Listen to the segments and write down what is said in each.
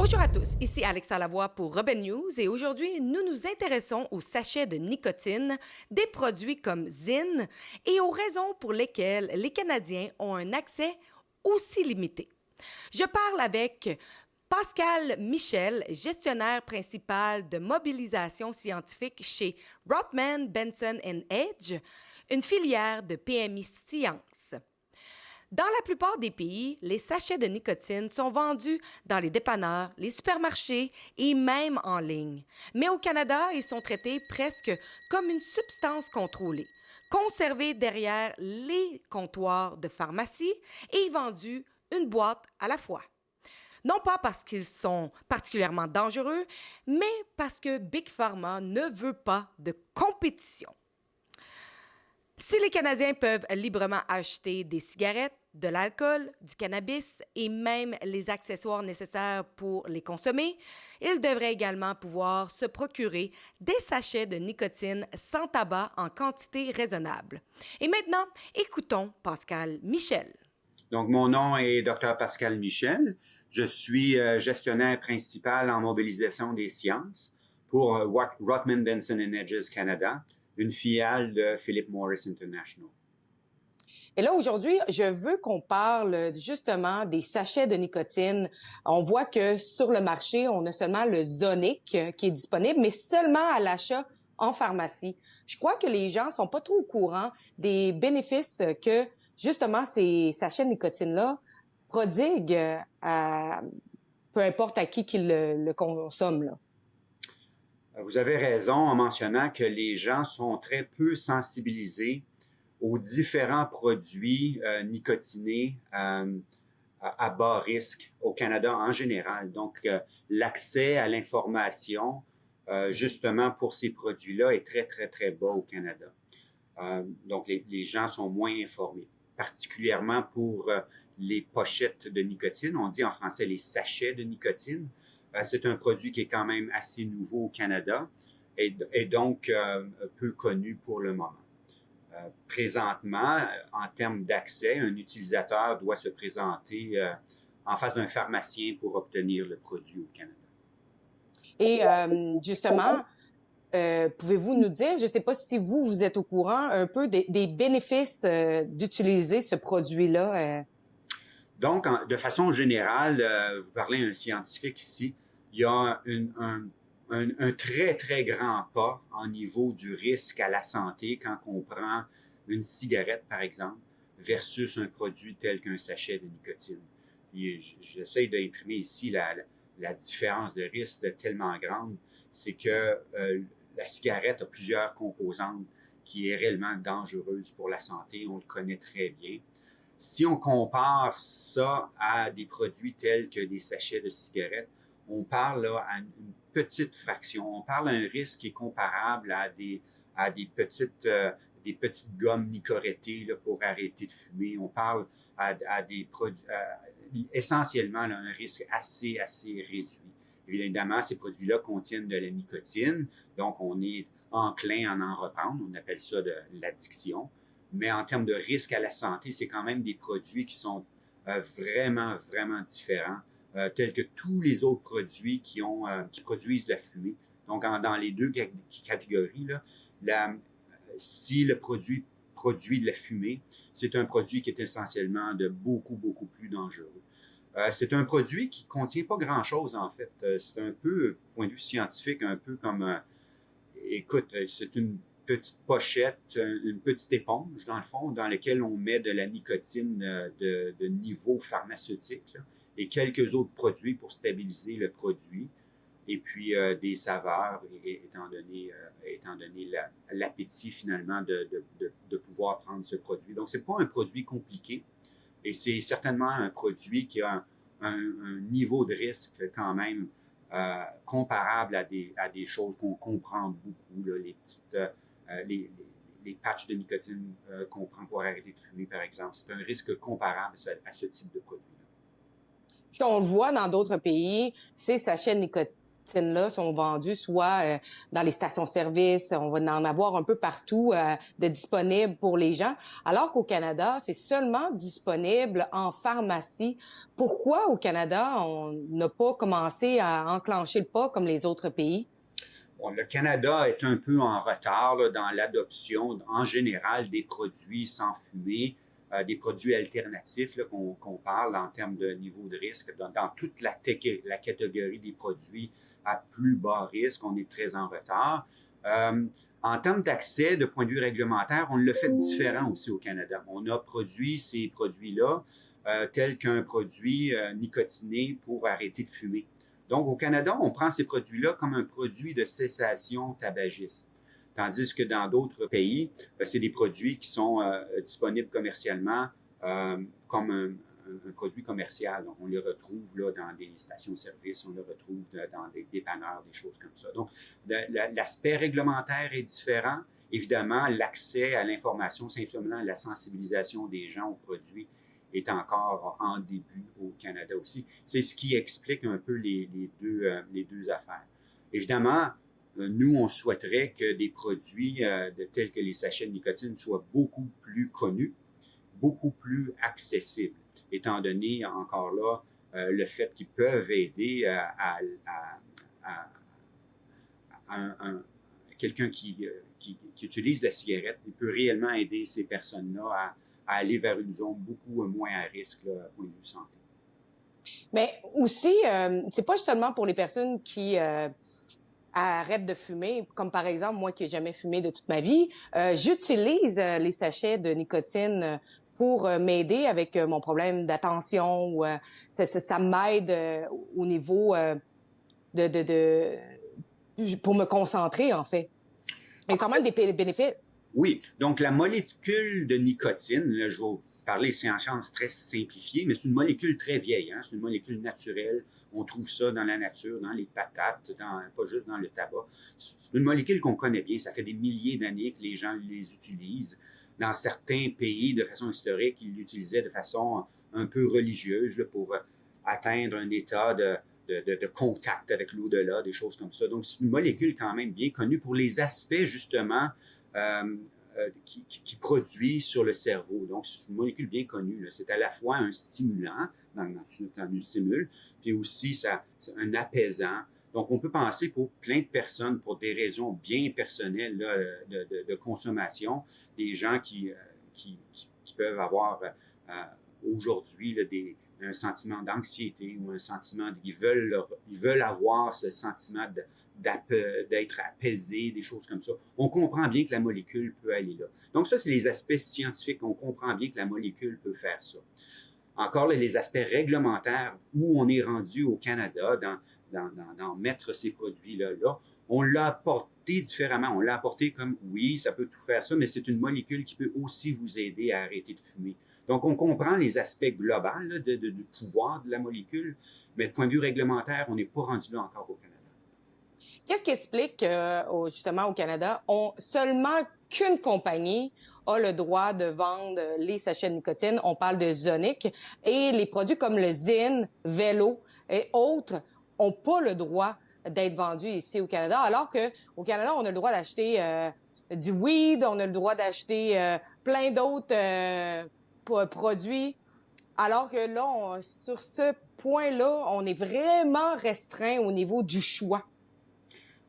Bonjour à tous, ici Alexa Lavoie pour Robin News et aujourd'hui, nous nous intéressons aux sachets de nicotine, des produits comme Zyn et aux raisons pour lesquelles les Canadiens ont un accès aussi limité. Je parle avec Pascal Michel, gestionnaire principal de mobilisation scientifique chez Rothman Benson Edge, une filière de PMI Science. Dans la plupart des pays, les sachets de nicotine sont vendus dans les dépanneurs, les supermarchés et même en ligne. Mais au Canada, ils sont traités presque comme une substance contrôlée, conservés derrière les comptoirs de pharmacie et vendus une boîte à la fois. Non pas parce qu'ils sont particulièrement dangereux, mais parce que Big Pharma ne veut pas de compétition. Si les Canadiens peuvent librement acheter des cigarettes, de l'alcool, du cannabis et même les accessoires nécessaires pour les consommer, ils devraient également pouvoir se procurer des sachets de nicotine sans tabac en quantité raisonnable. Et maintenant, écoutons Pascal Michel. Donc, mon nom est Dr Pascal Michel. Je suis gestionnaire principal en mobilisation des sciences pour Rothman Benson Edge Canada, une filiale de Philip Morris International. Et là, aujourd'hui, je veux qu'on parle justement des sachets de nicotine. On voit que sur le marché, on a seulement le Zonic qui est disponible, mais seulement à l'achat en pharmacie. Je crois que les gens sont pas trop au courant des bénéfices que, justement, ces sachets de nicotine-là prodiguent à peu importe à qui le consomme, là. Vous avez raison en mentionnant que les gens sont très peu sensibilisés aux différents produits nicotinés à bas risque au Canada en général. Donc, l'accès à l'information, justement, pour ces produits-là est très, très, très bas au Canada. Donc, les gens sont moins informés, particulièrement pour les pochettes de nicotine. On dit en français les sachets de nicotine. C'est un produit qui est quand même assez nouveau au Canada et donc peu connu pour le moment. Présentement, en termes d'accès, un utilisateur doit se présenter en face d'un pharmacien pour obtenir le produit au Canada. Et justement, pouvez-vous nous dire, je ne sais pas si vous êtes au courant un peu des bénéfices d'utiliser ce produit-là? Donc, de façon générale, vous parlez à un scientifique ici, il y a un très, très grand pas en niveau du risque à la santé quand on prend une cigarette, par exemple, versus un produit tel qu'un sachet de nicotine. J'essaie d'imprimer ici la différence de risque tellement grande, c'est que la cigarette a plusieurs composantes qui est réellement dangereuse pour la santé, on le connaît très bien. Si on compare ça à des produits tels que des sachets de cigarettes, on parle là à une petite fraction. On parle à un risque qui est comparable à des petites gommes nicorettées là, pour arrêter de fumer. On parle à des produits, essentiellement là, un risque assez réduit. Évidemment, ces produits-là contiennent de la nicotine, donc on est enclin à en reprendre. On appelle ça de l'addiction. Mais en termes de risque à la santé, c'est quand même des produits qui sont vraiment, vraiment différents, tels que tous les autres produits qui produisent la fumée. Donc, dans les deux catégories, là, si le produit produit de la fumée, c'est un produit qui est essentiellement de beaucoup, beaucoup plus dangereux. C'est un produit qui contient pas grand-chose, en fait. C'est un peu, point de vue scientifique, un peu comme, écoute, c'est une petite pochette, une petite éponge, dans le fond, dans laquelle on met de la nicotine de niveau pharmaceutique, là, et quelques autres produits pour stabiliser le produit, et puis des saveurs, étant donné l'appétit, finalement, de pouvoir prendre ce produit. Donc, c'est pas un produit compliqué, et c'est certainement un produit qui a un niveau de risque quand même comparable à des choses qu'on comprend beaucoup, là, les petites... les patchs de nicotine qu'on prend pour arrêter de fumer, par exemple. C'est un risque comparable à ce type de produit-là. Ce qu'on voit dans d'autres pays, ces sachets de nicotine-là sont vendus soit dans les stations-service, on va en avoir un peu partout de disponibles pour les gens, alors qu'au Canada, c'est seulement disponible en pharmacie. Pourquoi au Canada, on n'a pas commencé à enclencher le pas comme les autres pays? Bon, le Canada est un peu en retard là, dans l'adoption en général des produits sans fumée, des produits alternatifs qu'on parle en termes de niveau de risque. Dans toute la catégorie des produits à plus bas risque, on est très en retard. En termes d'accès, de point de vue réglementaire, on l'a fait différent aussi au Canada. On a produit ces produits-là tels qu'un produit nicotiné pour arrêter de fumer. Donc, au Canada, on prend ces produits-là comme un produit de cessation tabagiste. Tandis que dans d'autres pays, c'est des produits qui sont disponibles commercialement comme un produit commercial. Donc, on les retrouve là, dans des stations-service, on les retrouve dans des dépanneurs, des choses comme ça. Donc, l'aspect réglementaire est différent. Évidemment, l'accès à l'information, simplement la sensibilisation des gens aux produits est encore en début au Canada aussi. C'est ce qui explique un peu les deux affaires. Évidemment, nous, on souhaiterait que des produits tels que les sachets de nicotine soient beaucoup plus connus, beaucoup plus accessibles, étant donné encore là le fait qu'ils peuvent aider quelqu'un qui utilise la cigarette. Il peut réellement aider ces personnes-là à aller vers une zone beaucoup moins à risque là, au point de vue santé. Mais aussi, c'est pas seulement pour les personnes qui arrêtent de fumer, comme par exemple moi qui n'ai jamais fumé de toute ma vie, j'utilise les sachets de nicotine pour m'aider avec mon problème d'attention. Ou, ça m'aide au niveau pour me concentrer, en fait. Il y a quand même des bénéfices. Oui, donc la molécule de nicotine, là, je vais vous parler, c'est en science très simplifié, mais c'est une molécule très vieille, hein? C'est une molécule naturelle. On trouve ça dans la nature, dans les patates, pas juste dans le tabac. C'est une molécule qu'on connaît bien, ça fait des milliers d'années que les gens les utilisent. Dans certains pays, de façon historique, ils l'utilisaient de façon un peu religieuse là, pour atteindre un état de contact avec l'au-delà, des choses comme ça. Donc, c'est une molécule quand même bien connue pour les aspects, justement, qui produit sur le cerveau. Donc, c'est une molécule bien connue. Là. C'est à la fois un stimulant, dans une stimule, puis aussi c'est un apaisant. Donc, on peut penser pour plein de personnes, pour des raisons bien personnelles là, de consommation, des gens qui peuvent avoir aujourd'hui là, un sentiment d'anxiété ou un sentiment ils veulent avoir ce sentiment d'être apaisé, des choses comme ça. On comprend bien que la molécule peut aller là. Donc ça, c'est les aspects scientifiques. On comprend bien que la molécule peut faire ça. Encore là, les aspects réglementaires où on est rendu au Canada dans mettre ces produits-là, on l'a apporté différemment. On l'a apporté comme, oui, ça peut tout faire ça, mais c'est une molécule qui peut aussi vous aider à arrêter de fumer. Donc, on comprend les aspects globaux là, du pouvoir de la molécule, mais de point de vue réglementaire, on n'est pas rendu là encore au Canada. Qu'est-ce qui explique justement au Canada, seulement qu'une compagnie a le droit de vendre les sachets de nicotine? On parle de Zonic. Et les produits comme le Zyn, Vélo et autres ont pas le droit d'être vendus ici au Canada, alors que au Canada, on a le droit d'acheter du weed, on a le droit d'acheter plein d'autres produits, alors que là, sur ce point-là, on est vraiment restreint au niveau du choix.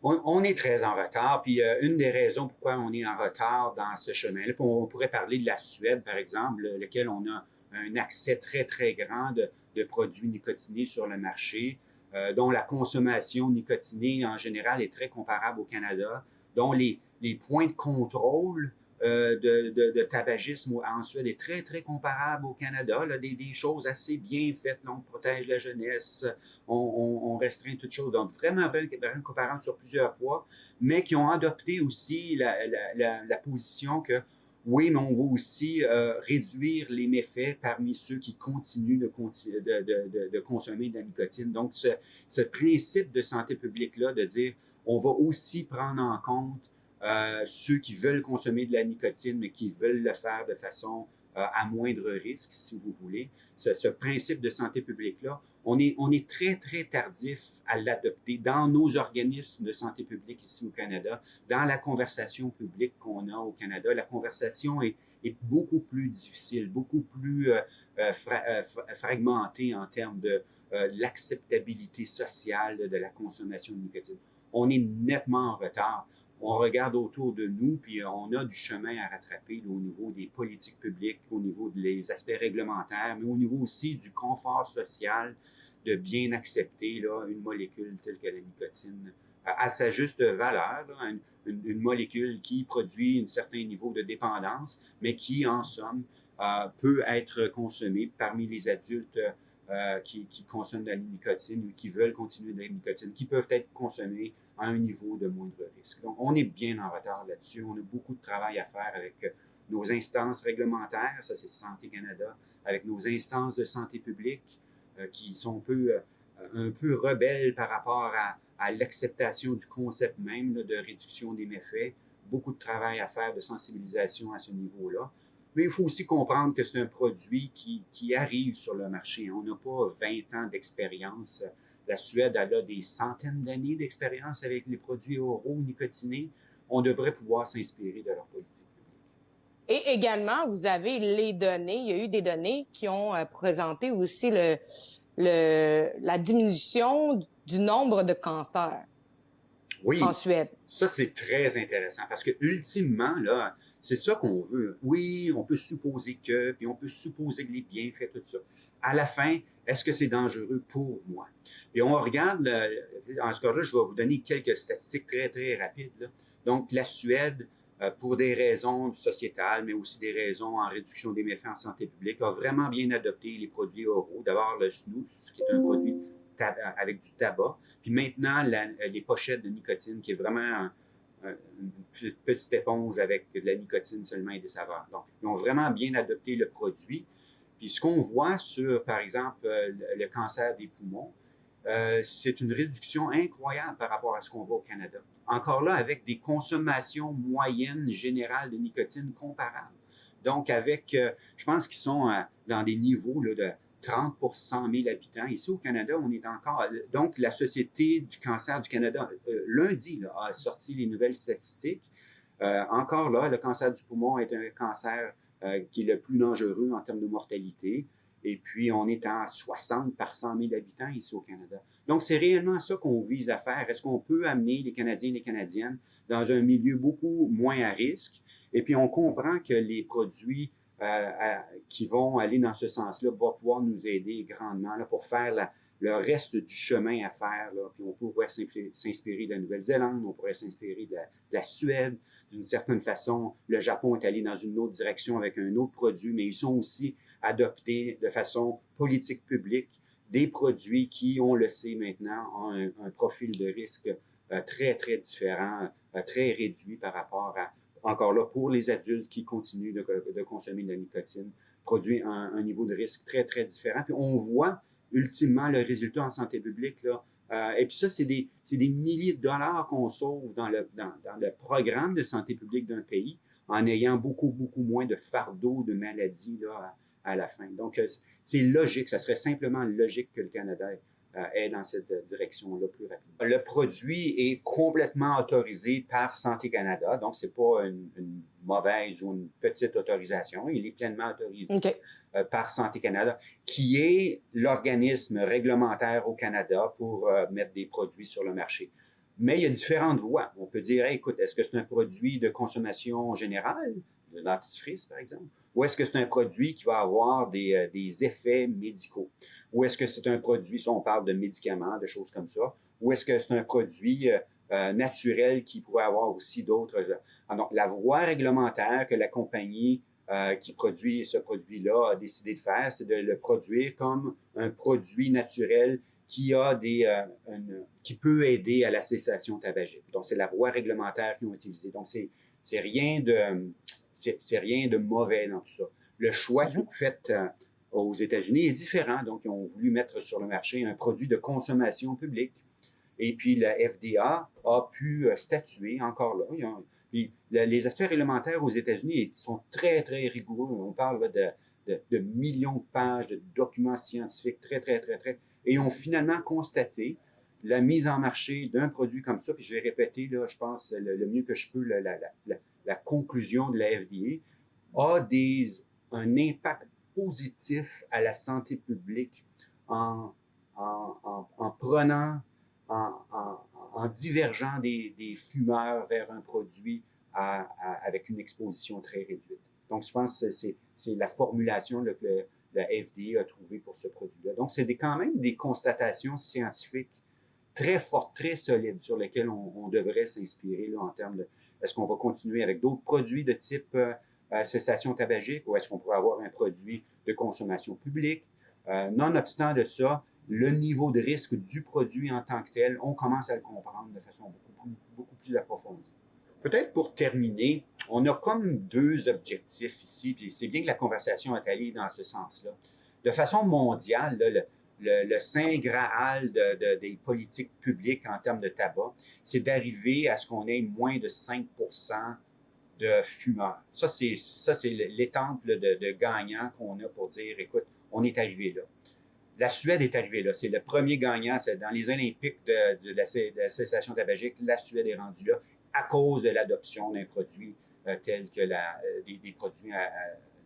On est très en retard, puis une des raisons pourquoi on est en retard dans ce chemin-là, on pourrait parler de la Suède, par exemple, lequel on a un accès très, très grand de produits nicotinés sur le marché, dont la consommation nicotinée en général est très comparable au Canada, dont les points de contrôle de tabagisme en Suède est très, très comparable au Canada. Là, des choses assez bien faites. Là, on protège la jeunesse, on restreint toutes choses. Donc, vraiment comparable sur plusieurs poids, mais qui ont adopté aussi la position que oui, mais on va aussi réduire les méfaits parmi ceux qui continuent de consommer de la nicotine. Donc, ce principe de santé publique-là, de dire on va aussi prendre en compte ceux qui veulent consommer de la nicotine, mais qui veulent le faire de façon à moindre risque, si vous voulez. Ce principe de santé publique-là, on est très, très tardif à l'adopter dans nos organismes de santé publique ici au Canada, dans la conversation publique qu'on a au Canada. La conversation est beaucoup plus difficile, beaucoup plus fragmentée en termes de l'acceptabilité sociale de la consommation de nicotine. On est nettement en retard. On regarde autour de nous, puis on a du chemin à rattraper là, au niveau des politiques publiques, au niveau des aspects réglementaires, mais au niveau aussi du confort social, de bien accepter là, une molécule telle que la nicotine à sa juste valeur, là, une molécule qui produit un certain niveau de dépendance, mais qui, en somme, peut être consommée parmi les adultes qui consomment de la nicotine ou qui veulent continuer de la nicotine, qui peuvent être consommés à un niveau de moindre risque. Donc, on est bien en retard là-dessus. On a beaucoup de travail à faire avec nos instances réglementaires, ça c'est Santé Canada, avec nos instances de santé publique qui sont un peu rebelles par rapport à l'acceptation du concept même là, de réduction des méfaits. Beaucoup de travail à faire de sensibilisation à ce niveau-là. Mais il faut aussi comprendre que c'est un produit qui arrive sur le marché. On n'a pas 20 ans d'expérience. La Suède elle a des centaines d'années d'expérience avec les produits oraux nicotinés. On devrait pouvoir s'inspirer de leur politique publique. Et également, vous avez les données. Il y a eu des données qui ont présenté aussi la diminution du nombre de cancers. Oui, en Suède. Ça, c'est très intéressant parce que ultimement, là, c'est ça qu'on veut. Oui, on peut supposer puis on peut supposer que les bienfaits, tout ça. À la fin, est-ce que c'est dangereux pour moi? Et on regarde, en ce cas-là, je vais vous donner quelques statistiques très, très rapides. Là. Donc, la Suède, pour des raisons sociétales, mais aussi des raisons en réduction des méfaits en santé publique, a vraiment bien adopté les produits oraux. D'abord, le snus, qui est un produit avec du tabac. Puis maintenant, les pochettes de nicotine, qui est vraiment une petite éponge avec de la nicotine seulement et des saveurs. Donc, ils ont vraiment bien adopté le produit. Puis ce qu'on voit sur, par exemple, le cancer des poumons, c'est une réduction incroyable par rapport à ce qu'on voit au Canada. Encore là, avec des consommations moyennes générales de nicotine comparables. Donc, avec, je pense qu'ils sont dans des niveaux là, de 30 pour 100 000 habitants. Ici au Canada, on est encore... Donc, la Société du cancer du Canada, lundi, là, a sorti les nouvelles statistiques. Encore là, le cancer du poumon est un cancer qui est le plus dangereux en termes de mortalité. Et puis, on est à 60 par 100 000 habitants ici au Canada. Donc, c'est réellement ça qu'on vise à faire. Est-ce qu'on peut amener les Canadiens et les Canadiennes dans un milieu beaucoup moins à risque? Et puis, on comprend que les produits qui vont aller dans ce sens-là vont pouvoir nous aider grandement là, pour faire le reste du chemin à faire. Là. Puis on pourrait s'inspirer de la Nouvelle-Zélande, on pourrait s'inspirer de la Suède. D'une certaine façon, le Japon est allé dans une autre direction avec un autre produit, mais ils sont aussi adoptés de façon politique publique des produits qui, on le sait maintenant, ont un profil de risque très, très différent, très réduit par rapport à encore là, pour les adultes qui continuent de consommer de la nicotine, produit un niveau de risque très, très différent. Puis on voit ultimement le résultat en santé publique. Là. Et puis ça, c'est des milliers de dollars qu'on sauve dans le programme de santé publique d'un pays en ayant beaucoup, beaucoup moins de fardeau de maladies là, à la fin. Donc, c'est logique. Ça serait simplement logique que le Canada est dans cette direction-là plus rapidement. Le produit est complètement autorisé par Santé Canada, donc c'est pas une mauvaise ou une petite autorisation. Il est pleinement autorisé par Santé Canada, qui est l'organisme réglementaire au Canada pour mettre des produits sur le marché. Mais il y a différentes voies. On peut dire, hey, écoute, est-ce que c'est un produit de consommation générale, de dentifrice, par exemple, ou est-ce que c'est un produit qui va avoir des effets médicaux? Ou est-ce que c'est un produit, si on parle de médicaments, de choses comme ça, ou est-ce que c'est un produit naturel qui pourrait avoir aussi d'autres... Donc, la voie réglementaire que la compagnie qui produit ce produit-là a décidé de faire, c'est de le produire comme un produit naturel qui peut aider à la cessation tabagique. Donc, c'est la voie réglementaire qu'ils ont utilisée. Donc, c'est rien de mauvais dans tout ça. Le choix qu'ils ont fait aux États-Unis est différent. Donc, ils ont voulu mettre sur le marché un produit de consommation publique. Et puis, la FDA a pu statuer, encore là, Puis les aspects réglementaires aux États-Unis sont très, très rigoureux. On parle là, de millions de pages de documents scientifiques très, très, très, très. Et ont finalement constaté la mise en marché d'un produit comme ça. Puis je vais répéter, là, je pense, le mieux que je peux, la conclusion de la FDA a un impact positif à la santé publique en prenant, en divergeant des fumeurs vers un produit avec une exposition très réduite. Donc, je pense que c'est la formulation là, que la FDA a trouvée pour ce produit-là. Donc, c'est quand même des constatations scientifiques très fortes, très solides sur lesquelles on devrait s'inspirer là, en termes de est-ce qu'on va continuer avec d'autres produits de type cessation tabagique ou est-ce qu'on pourrait avoir un produit de consommation publique. Nonobstant de ça, le niveau de risque du produit en tant que tel, on commence à le comprendre de façon beaucoup plus approfondie. Peut-être pour terminer, on a comme deux objectifs ici, puis c'est bien que la conversation est allée dans ce sens-là. De façon mondiale, là, le saint graal des politiques publiques en termes de tabac, c'est d'arriver à ce qu'on ait moins de 5% de fumeurs. Ça, c'est l'étample de gagnant qu'on a pour dire, écoute, on est arrivé là. La Suède est arrivée là. C'est le premier gagnant. C'est dans les Olympiques de la cessation tabagique, la Suède est rendue là à cause de l'adoption d'un produit tel que des produits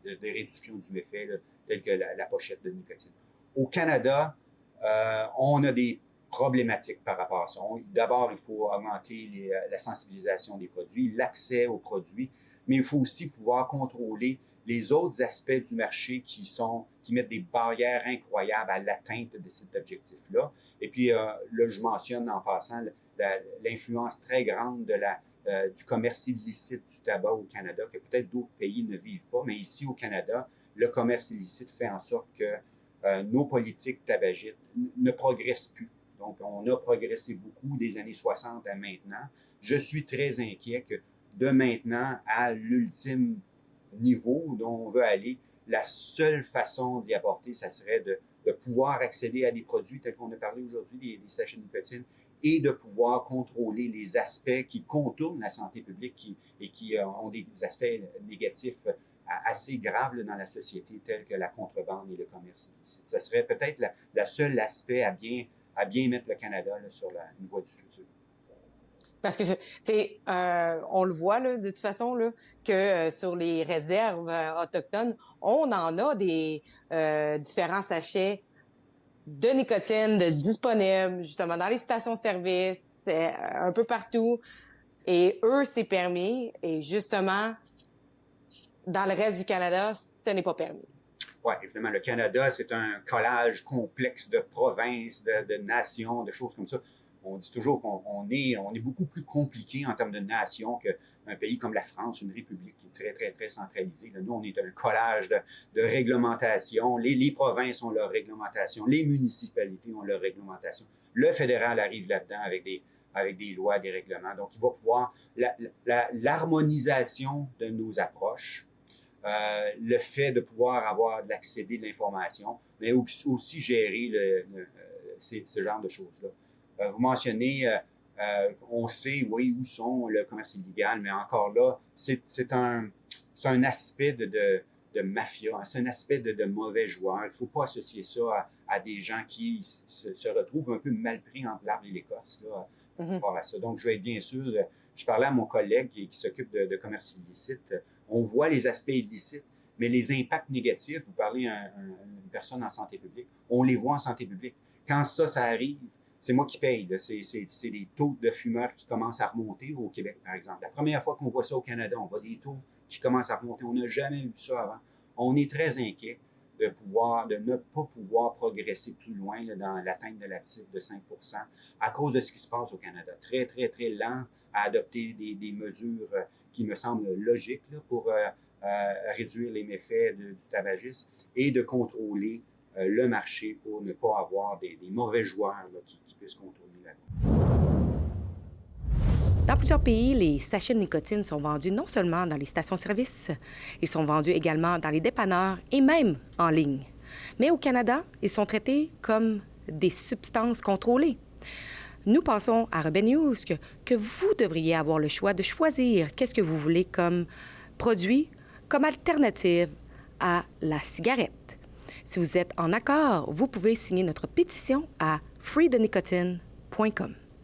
de réduction du méfait, là, tels que la pochette de nicotine. Au Canada, on a des problématiques par rapport à ça. D'abord, il faut augmenter la sensibilisation des produits, l'accès aux produits, mais il faut aussi pouvoir contrôler les autres aspects du marché qui mettent des barrières incroyables à l'atteinte de cet objectif-là. Et puis, là, je mentionne en passant l'influence très grande du commerce illicite du tabac au Canada, que peut-être d'autres pays ne vivent pas, mais ici au Canada, le commerce illicite fait en sorte que nos politiques tabagistes ne progressent plus. Donc, on a progressé beaucoup des années 60 à maintenant. Je suis très inquiet que de maintenant à l'ultime niveau dont on veut aller, la seule façon d'y apporter, ça serait de pouvoir accéder à des produits tels qu'on a parlé aujourd'hui, des sachets de nicotine, et de pouvoir contrôler les aspects qui contournent la santé publique et qui ont des aspects négatifs assez graves là, dans la société, tels que la contrebande et le commerce illicite. Ça serait peut-être le seul aspect à bien mettre le Canada là, sur une voie du futur. Parce que, on le voit, là, de toute façon, là, que sur les réserves autochtones, on en a des différents sachets de nicotine disponibles, justement, dans les stations-service, un peu partout. Et eux, c'est permis. Et justement, dans le reste du Canada, ce n'est pas permis. Oui, évidemment, le Canada, c'est un collage complexe de provinces, de nations, de choses comme ça. On dit toujours qu'on est beaucoup plus compliqué en termes de nation qu'un pays comme la France, une république qui est très, très, très centralisée. Là, nous, on est un collage de réglementation. Les provinces ont leur réglementation. Les municipalités ont leur réglementation. Le fédéral arrive là-dedans avec des lois, des règlements. Donc, il va pouvoir... L'harmonisation de nos approches, le fait de pouvoir avoir de l'accéder de l'information, mais aussi gérer ce genre de choses-là. Vous mentionnez, on sait, oui, où sont le commerce illégal, mais encore là, c'est un aspect de mafia, hein, c'est un aspect de mauvais joueurs. Il ne faut pas associer ça à des gens qui se retrouvent un peu mal pris entre l'arbre et l'écorce là, par rapport à ça. Donc, je vais être bien sûr, je parlais à mon collègue qui s'occupe de commerce illicite, on voit les aspects illicites, mais les impacts négatifs, vous parlez à une personne en santé publique, on les voit en santé publique. Quand ça arrive, c'est moi qui paye. C'est des taux de fumeurs qui commencent à remonter au Québec, par exemple. La première fois qu'on voit ça au Canada, on voit des taux qui commencent à remonter. On n'a jamais vu ça avant. On est très inquiet de ne pas pouvoir progresser plus loin là, dans l'atteinte de la cible de 5% à cause de ce qui se passe au Canada. Très, très, très lent à adopter des mesures qui me semblent logiques là, pour réduire les méfaits du tabagisme et de contrôler le marché pour ne pas avoir des mauvais joueurs là, qui puissent contourner la loi. Dans plusieurs pays, les sachets de nicotine sont vendus non seulement dans les stations-service, ils sont vendus également dans les dépanneurs et même en ligne. Mais au Canada, ils sont traités comme des substances contrôlées. Nous pensons à Rebel News que vous devriez avoir le choix de choisir qu'est-ce que vous voulez comme produit, comme alternative à la cigarette. Si vous êtes en accord, vous pouvez signer notre pétition à freethenicotine.com.